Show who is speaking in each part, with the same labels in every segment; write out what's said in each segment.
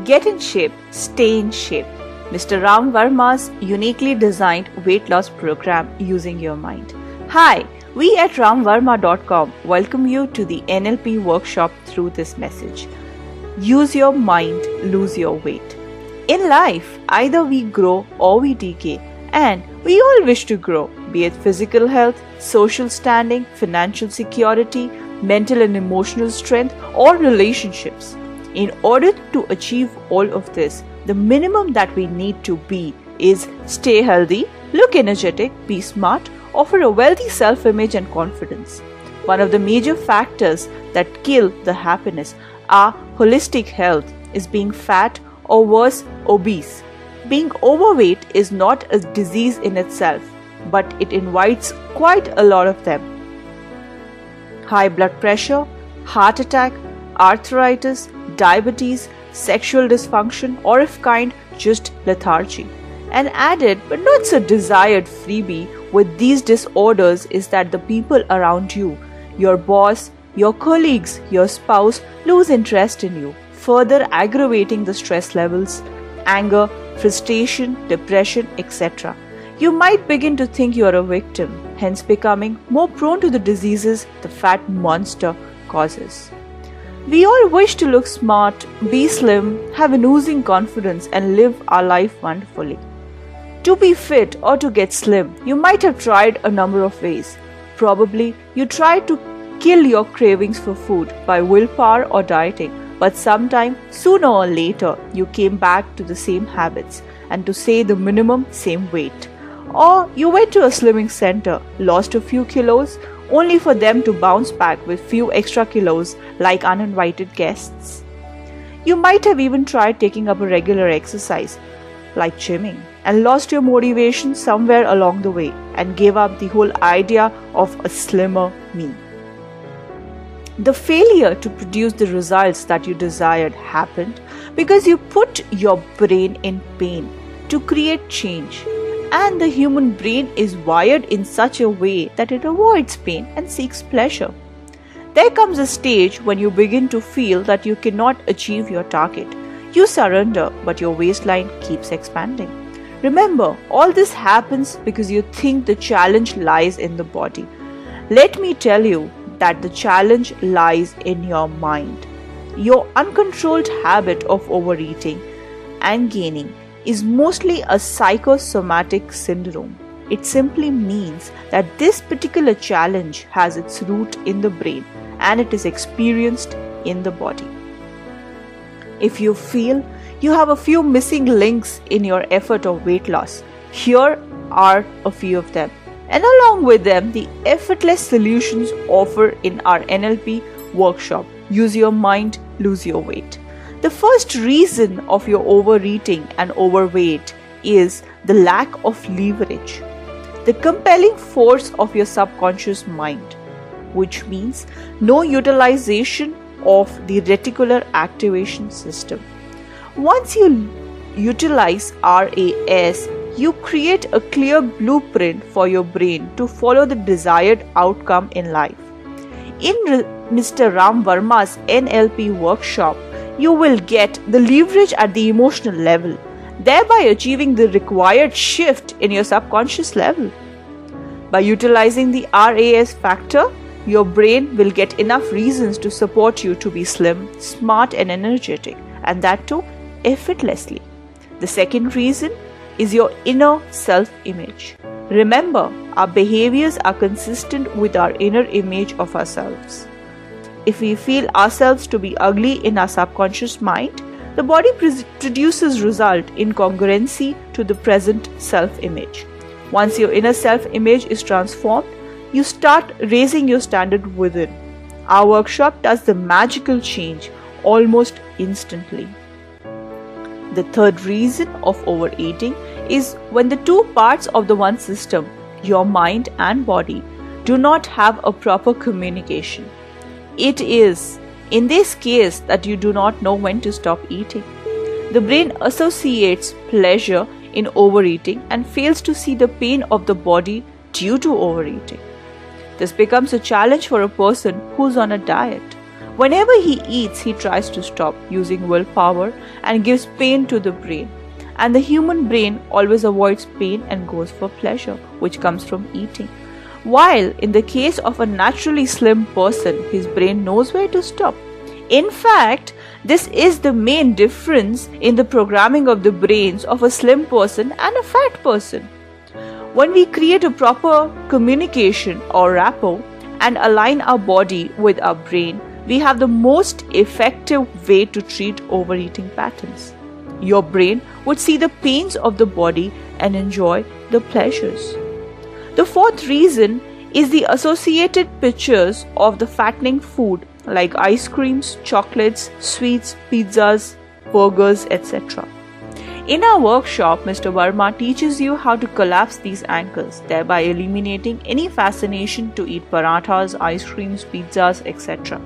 Speaker 1: Get in shape, stay in shape. Mr. Ram Verma's uniquely designed weight loss program using your mind. Hi, we at ramverma.com welcome you to the NLP workshop through this message. Use your mind, lose your weight. In life, either we grow or we decay, and we all wish to grow, be it physical health, social standing, financial security, mental and emotional strength, or relationships. In order to achieve all of this, the minimum that we need to be is stay healthy, look energetic, be smart, offer a wealthy self-image and confidence. One of the major factors that kill the happiness, our holistic health, is being fat or worse, obese. Being overweight is not a disease in itself, but it invites quite a lot of them. High blood pressure, heart attack, arthritis, diabetes, sexual dysfunction, or if kind, just lethargy. An added but not so desired freebie with these disorders is that the people around you, your boss, your colleagues, your spouse, lose interest in you, further aggravating the stress levels, anger, frustration, depression, etc. You might begin to think you are a victim, hence becoming more prone to the diseases the fat monster causes. We all wish to look smart, be slim, have an oozing confidence, and live our life wonderfully. To be fit or to get slim, you might have tried a number of ways. Probably you tried to kill your cravings for food by willpower or dieting, but sometime sooner or later you came back to the same habits and to say the minimum same weight. Or you went to a slimming center, lost a few kilos, only for them to bounce back with few extra kilos like uninvited guests. You might have even tried taking up a regular exercise like gymming and lost your motivation somewhere along the way and gave up the whole idea of a slimmer me. The failure to produce the results that you desired happened because you put your brain in pain to create change. And the human brain is wired in such a way that it avoids pain and seeks pleasure. There comes a stage when you begin to feel that you cannot achieve your target. You surrender, but your waistline keeps expanding. Remember, all this happens because you think the challenge lies in the body. Let me tell you that the challenge lies in your mind. Your uncontrolled habit of overeating and gaining is mostly a psychosomatic syndrome. It simply means that this particular challenge has its root in the brain and it is experienced in the body. If you feel you have a few missing links in your effort of weight loss, here are a few of them. And along with them, the effortless solutions offered in our NLP workshop, Use Your Mind, Lose Your Weight. The first reason of your overeating and overweight is the lack of leverage, the compelling force of your subconscious mind, which means no utilization of the reticular activation system. Once you utilize RAS, you create a clear blueprint for your brain to follow the desired outcome in life. In Mr. Ram Verma's NLP workshop, you will get the leverage at the emotional level, thereby achieving the required shift in your subconscious level. By utilizing the RAS factor, your brain will get enough reasons to support you to be slim, smart and energetic, and that too effortlessly. The second reason is your inner self-image. Remember, our behaviors are consistent with our inner image of ourselves. If we feel ourselves to be ugly in our subconscious mind, the body produces result in congruency to the present self-image. Once your inner self-image is transformed, you start raising your standard within. Our workshop does the magical change almost instantly. The third reason of overeating is when the two parts of the one system, your mind and body, do not have a proper communication. It is in this case that you do not know when to stop eating. The brain associates pleasure in overeating and fails to see the pain of the body due to overeating. This becomes a challenge for a person who's on a diet. Whenever he eats, he tries to stop using willpower and gives pain to the brain. And the human brain always avoids pain and goes for pleasure, which comes from eating. While in the case of a naturally slim person, his brain knows where to stop. In fact, this is the main difference in the programming of the brains of a slim person and a fat person. When we create a proper communication or rapport and align our body with our brain, we have the most effective way to treat overeating patterns. Your brain would see the pains of the body and enjoy the pleasures. The fourth reason is the associated pictures of the fattening food like ice creams, chocolates, sweets, pizzas, burgers, etc. In our workshop, Mr. Verma teaches you how to collapse these anchors, thereby eliminating any fascination to eat parathas, ice creams, pizzas, etc.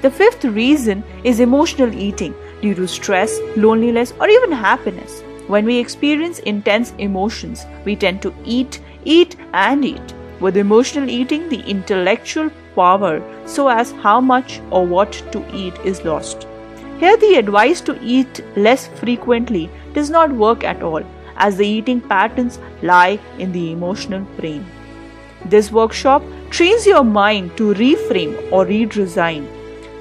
Speaker 1: The fifth reason is emotional eating due to stress, loneliness, or even happiness. When we experience intense emotions, we tend to eat, and eat. With emotional eating, the intellectual power so as how much or what to eat is lost. Here the advice to eat less frequently does not work at all, as the eating patterns lie in the emotional brain. This workshop trains your mind to reframe or redesign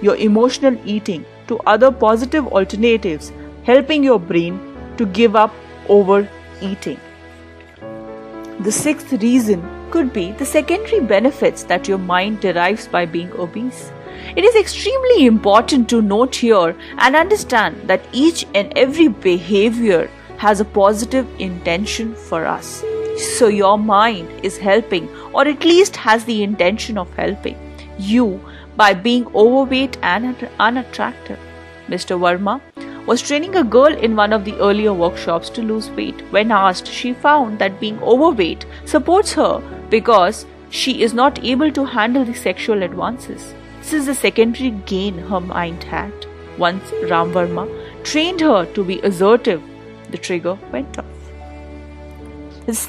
Speaker 1: your emotional eating to other positive alternatives, helping your brain to give up overeating. The sixth reason could be the secondary benefits that your mind derives by being obese. It is extremely important to note here and understand that each and every behavior has a positive intention for us. So your mind is helping, or at least has the intention of helping you by being overweight and unattractive. Mr. Verma was training a girl in one of the earlier workshops to lose weight. When asked, she found that being overweight supports her because she is not able to handle the sexual advances. This is the secondary gain her mind had. Once Ram Verma trained her to be assertive, the trigger went off.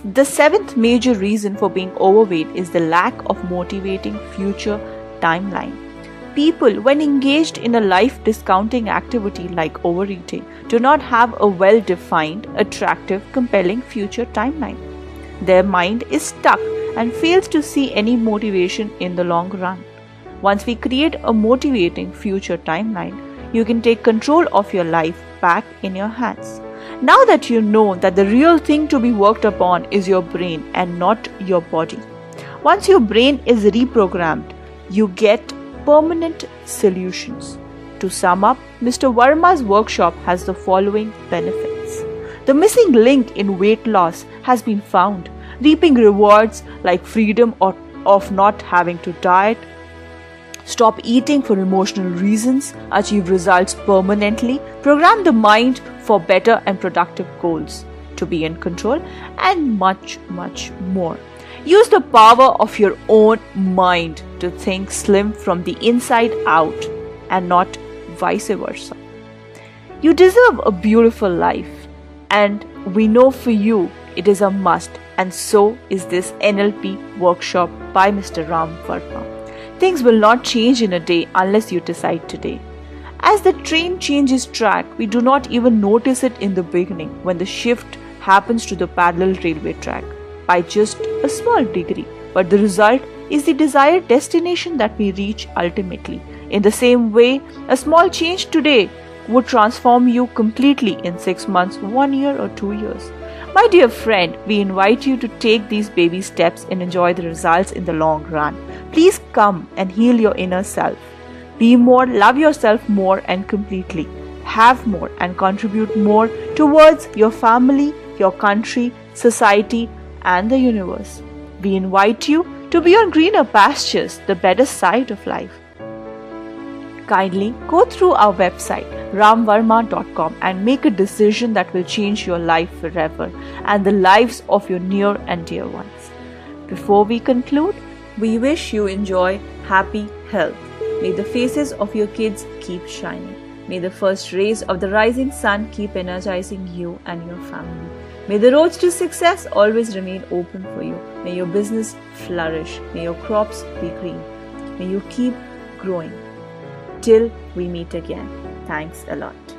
Speaker 1: The seventh major reason for being overweight is the lack of motivating future timeline. People, when engaged in a life discounting activity like overeating, do not have a well-defined, attractive, compelling future timeline. Their mind is stuck and fails to see any motivation in the long run. Once we create a motivating future timeline, you can take control of your life back in your hands. Now that you know that the real thing to be worked upon is your brain and not your body. Once your brain is reprogrammed, you get permanent solutions. To sum up, Mr. Verma's workshop has the following benefits. The missing link in weight loss has been found, reaping rewards like freedom of not having to diet, stop eating for emotional reasons, achieve results permanently, program the mind for better and productive goals, to be in control, and much, much more. Use the power of your own mind to think slim from the inside out and not vice versa. You deserve a beautiful life, and we know for you it is a must, and so is this NLP workshop by Mr. Ram Verma. Things will not change in a day unless you decide today. As the train changes track, we do not even notice it in the beginning when the shift happens to the parallel railway track by just a small degree, but the result is the desired destination that we reach ultimately. In the same way, a small change today would transform you completely in 6 months, 1 year, or 2 years. My dear friend, we invite you to take these baby steps and enjoy the results in the long run. Please come and heal your inner self. Be more, love yourself more and completely. Have more and contribute more towards your family, your country, society, and the universe. We invite you to be on greener pastures, the better side of life. Kindly go through our website ramverma.com and make a decision that will change your life forever and the lives of your near and dear ones. Before we conclude, we wish you enjoy happy health. May the faces of your kids keep shining. May the first rays of the rising sun keep energizing you and your family. May the roads to success always remain open for you. May your business flourish. May your crops be green. May you keep growing. Till we meet again. Thanks a lot.